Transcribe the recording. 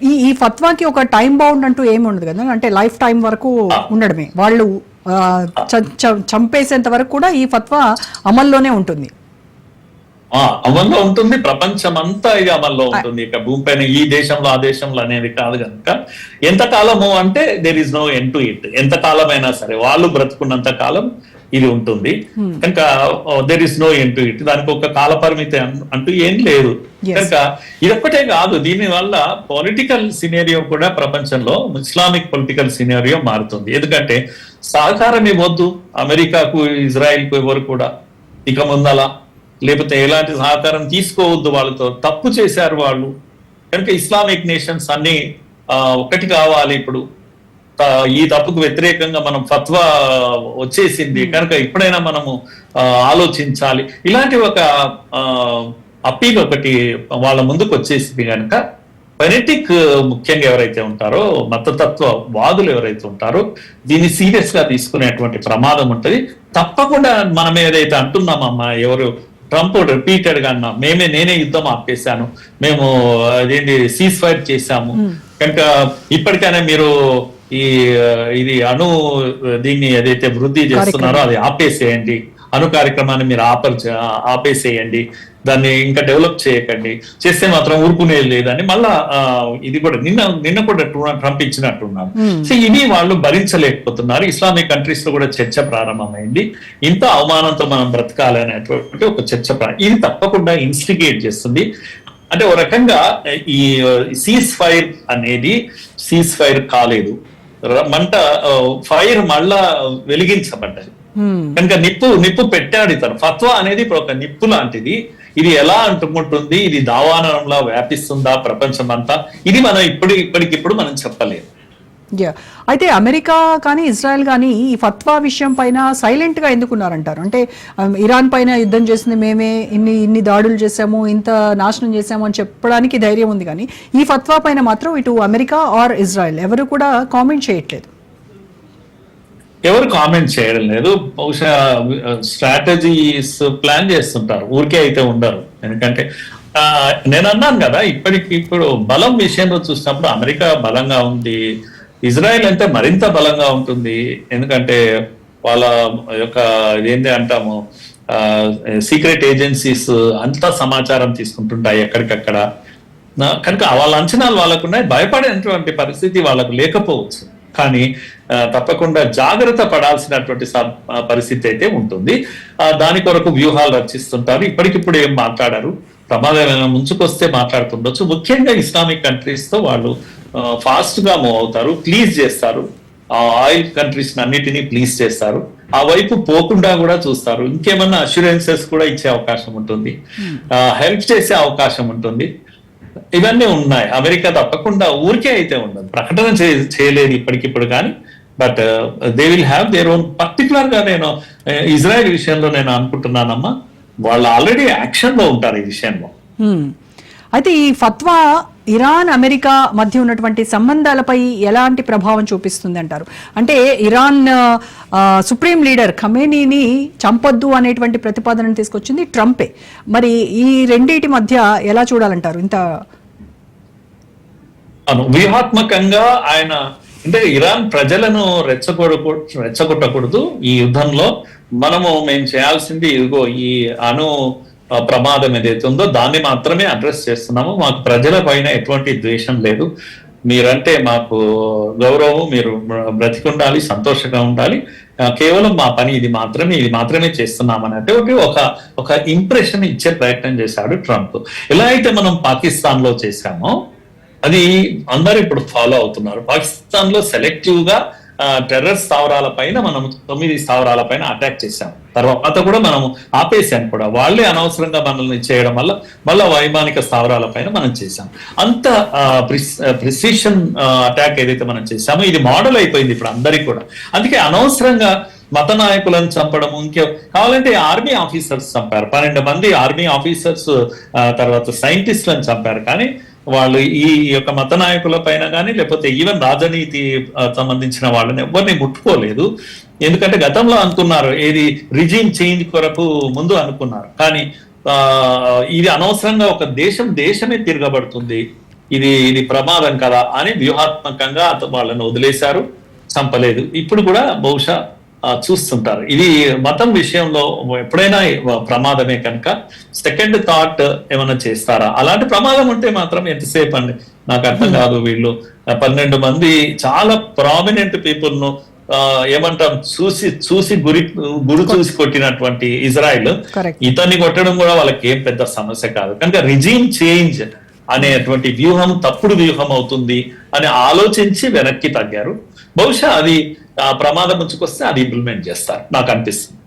ఈ ఈ ఫత్వాకి ఒక టైం బౌండ్ అంటూ ఏమి ఉండదు కదా, అంటే లైఫ్ టైం వరకు ఉండడమే, వాళ్ళు చంపేసేంత వరకు కూడా ఈ ఫత్వా అమల్లోనే ఉంటుంది. అమల్లో ఉంటుంది, ప్రపంచం అంతా ఇది అమల్లో ఉంటుంది. ఇక భూమిపైన ఈ దేశంలో ఆ దేశంలో అనేది కాదు కనుక ఎంతకాలము అంటే there is no end to it. ఎంత కాలమైనా సరే వాళ్ళు బ్రతుకున్నంత కాలం ఇది ఉంటుంది కనుక there is no end to it. దానికి ఒక కాల పరిమితి అంటూ ఏం లేదు కనుక ఇదొక్కటే కాదు, దీని వల్ల పొలిటికల్ సినేరియో కూడా ప్రపంచంలో ఇస్లామిక్ పొలిటికల్ సినేరియో మారుతుంది. ఎందుకంటే సహకారం ఇవ్వద్దు అమెరికాకు ఇజ్రాయెల్కు ఎవరు కూడా ఇక ముందలా, లేకపోతే ఎలాంటి సహకారం తీసుకోవద్దు, వాళ్ళతో తప్పు చేశారు వాళ్ళు కనుక ఇస్లామిక్ నేషన్స్ అన్ని ఒకటి కావాలి. ఇప్పుడు ఈ తప్పుకు వ్యతిరేకంగా మనం ఫత్వా వచ్చేసింది కనుక ఇప్పుడైనా మనము ఆలోచించాలి, ఇలాంటి ఒక అప్పీల్ ఒకటి వాళ్ళ ముందుకు వచ్చేసింది కనుక ఫెనెటిక్ ముఖ్యంగా ఎవరైతే ఉంటారో, మతతత్వ వాదులు ఎవరైతే ఉంటారో దీన్ని సీరియస్ గా తీసుకునేటువంటి ప్రమాదం ఉంటుంది. తప్పకుండా మనం ఏదైతే అంటున్నామమ్మా, ఎవరు ట్రంప్ రిపీటెడ్ గా అన్నా నేనే యుద్ధం ఆపేశాను, మేము అదేంటి సీజ్ ఫైర్ చేశాము కనుక ఇప్పటికైనా మీరు ఇది దీన్ని ఏదైతే వృద్ధి చేస్తున్నారో అది ఆపేసేయండి, అణు కార్యక్రమాన్ని మీరు ఆపేసేయండి, దాన్ని ఇంకా డెవలప్ చేయకండి, చేస్తే మాత్రం ఊరుకునేది లేదని మళ్ళా ఇది కూడా నిన్న కూడా ట్రంప్ ఇచ్చినట్టున్నారు. సో ఇది వాళ్ళు భరించలేకపోతున్నారు. ఇస్లామిక్ కంట్రీస్ లో కూడా చర్చ ప్రారంభమైంది, ఇంత అవమానంతో మనం బ్రతకాలి అనేటువంటి ఒక చర్చ ఇది తప్పకుండా ఇన్స్టిగేట్ చేస్తుంది. అంటే ఒక రకంగా ఈ సీజ్ ఫైర్ అనేది సీజ్ ఫైర్ కాలేదు, ఫైర్ మళ్ళా వెలిగించబడ్డది కనుక నిప్పు పెట్టాడు ఇతను. ఫత్వా అనేది ఇప్పుడు ఒక నిప్పు లాంటిది, ఇది ఎలా అంటుకుంటుంది, ఇది దావానంలా వ్యాపిస్తుందా ప్రపంచం అంతా, ఇది మనం ఇప్పటికిప్పుడు మనం చెప్పలేము. అయితే అమెరికా కానీ ఇజ్రాయెల్ కానీ ఈ ఫత్వా విషయం పైన సైలెంట్ గా ఎందుకున్నారంటారు? అంటే ఇరాన్ పైన యుద్ధం చేసింది మేమే, ఇన్ని దాడులు చేసాము, ఇంత నాశనం చేసాము అని చెప్పడానికి ధైర్యం ఉంది, కానీ ఈ ఫత్వా పైన మాత్రం ఇటు అమెరికా ఆర్ ఇజ్రాయెల్ ఎవరు కూడా కామెంట్ చేయట్లేదు. ఎవరు కామెంట్ చేయడం లేదు. బహుశా స్ట్రాటజీస్ ప్లాన్ చేస్తుంటారు, ఊరికే అయితే ఉండరు. ఎందుకంటే నేను అన్నాను కదా, ఇప్పుడు బలం విషయంలో చూసినప్పుడు అమెరికా బలంగా ఉంది, ఇజ్రాయెల్ అంటే మరింత బలంగా ఉంటుంది. ఎందుకంటే వాళ్ళ యొక్క ఏంటి అంటాము సీక్రెట్ ఏజెన్సీస్ అంతా సమాచారం తీసుకుంటుంటాయి ఎక్కడికక్కడ కనుక వాళ్ళ అంచనాలు వాళ్ళకున్నాయి. భయపడేటువంటి పరిస్థితి వాళ్ళకు లేకపోవచ్చు, కానీ తప్పకుండా జాగ్రత్త పడాల్సినటువంటి పరిస్థితి అయితే ఉంటుంది. దాని కొరకు వ్యూహాలు రచిస్తుంటారు. ఇప్పటికిప్పుడు ఏం మాట్లాడారు, ప్రమాదాలను ముంచుకొస్తే మాట్లాడుతుండొచ్చు. ముఖ్యంగా ఇస్లామిక్ కంట్రీస్ తో వాళ్ళు ఫాస్ట్ గా మూవ్ అవుతారు, ప్లీజ్ చేస్తారు, ఆయిల్ కంట్రీస్ అన్నిటినీ ప్లీజ్ చేస్తారు, ఆ వైపు పోకుండా కూడా చూస్తారు. ఇంకేమన్నా అష్యూరెన్సెస్ కూడా ఇచ్చే అవకాశం ఉంటుంది, హెల్ప్ చేసే అవకాశం ఉంటుంది. ఇవన్నీ ఉన్నాయి. అమెరికా తప్పకుండా ఊరికే అయితే ఉండదు, ప్రకటన చేయలేదు ఇప్పటికిప్పుడు, కానీ but they will have their own. Particular గా నేను ఇజ్రాయెల్ విషయంలో నేను అనుకుంటున్నానమ్మా, వాళ్ళు ఆల్రెడీ యాక్షన్ లో ఉంటారు ఈ విషయంలో. అయితే ఈ ఫత్వా ఇరాన్ అమెరికా మధ్య ఉన్నటువంటి సంబంధాలపై ఎలాంటి ప్రభావం చూపిస్తుంది అంటారు? అంటే ఇరాన్ సుప్రీం లీడర్ ఖమేనీని చంపొద్దు అనేటువంటి ప్రతిపాదనను తీసుకొచ్చింది ట్రంపే. మరి ఈ రెండింటి మధ్య ఎలా చూడాలంటారు? ఇంత వ్యూహాత్మకంగా ఆయన అంటే ఇరాన్ ప్రజలను రెచ్చగొట్టకూడదు ఈ యుద్ధంలో, మేము చేయాల్సింది ఇదిగో ఈ ప్రమాదం ఏదైతే ఉందో దాన్ని మాత్రమే అడ్రస్ చేస్తున్నాము, మాకు ప్రజల పైన ఎటువంటి ద్వేషం లేదు, మీరంటే మాకు గౌరవం, మీరు బ్రతికుండాలి, సంతోషంగా ఉండాలి, కేవలం మా పని ఇది మాత్రమే చేస్తున్నాం అనేటువంటి ఒక ఇంప్రెషన్ ఇచ్చే ప్రయత్నం చేశాడు ట్రంప్. ఎలా అయితే మనం పాకిస్తాన్ లో చేశామో అది అందరూ ఇప్పుడు ఫాలో అవుతున్నారు. పాకిస్తాన్ లో సెలెక్టివ్ గా టెర్రర్ స్థావరాల పైన మనం 9 స్థావరాల పైన అటాక్ చేశాం, తర్వాత కూడా మనం ఆపేసాం కూడా, వాళ్ళే అనవసరంగా మనల్ని చేయడం వల్ల మళ్ళా వైమానిక స్థావరాల పైన మనం చేశాం. అంత ప్రిసిషన్ అటాక్ ఏదైతే మనం చేశామో ఇది మోడల్ అయిపోయింది ఇప్పుడు అందరికీ కూడా. అందుకే అనవసరంగా మత నాయకులను చంపడం, కావాలంటే ఆర్మీ ఆఫీసర్స్ చంపారు, 12 మంది ఆర్మీ ఆఫీసర్స్, తర్వాత సైంటిస్టులను చంపారు, కానీ వాళ్ళు ఈ యొక్క మత నాయకుల పైన కానీ లేకపోతే ఈవెన్ రాజనీతి సంబంధించిన వాళ్ళని ఎవరిని ముట్టుకోలేదు. ఎందుకంటే గతంలో అనుకున్నారు ఏది రిజీమ్ చేంజ్ కొరకు ముందు అనుకున్నారు, కానీ ఇది అనవసరంగా ఒక దేశమే తిరగబడుతుంది, ఇది ప్రమాదం కదా అని వ్యూహాత్మకంగా వాళ్ళని వదిలేశారు, చంపలేదు. ఇప్పుడు కూడా బహుశా చూస్తుంటారు. ఇది మతం విషయంలో ఎప్పుడైనా ప్రమాదమే కనుక సెకండ్ థాట్ ఏమైనా చేస్తారా? అలాంటి ప్రమాదం ఉంటే మాత్రం ఎంతసేపు అండి, నాకు అర్థం కాదు. వీళ్ళు 12 మంది చాలా ప్రామినెంట్ పీపుల్ ను ఏమంటాం చూసి గురి చూసి కొట్టినటువంటి ఇజ్రాయిల్ ఇతన్ని కొట్టడం కూడా వాళ్ళకి ఏం పెద్ద సమస్య కాదు. కనుక రిజీమ్ చేంజ్ అనేటువంటి వ్యూహం తప్పుడు వ్యూహం అవుతుంది అని ఆలోచించి వెనక్కి తగ్గారు. బహుశా అది ప్రమాదం ముంచుకొస్తే అది ఇంప్లిమెంట్ చేస్తారు నాకు అనిపిస్తుంది.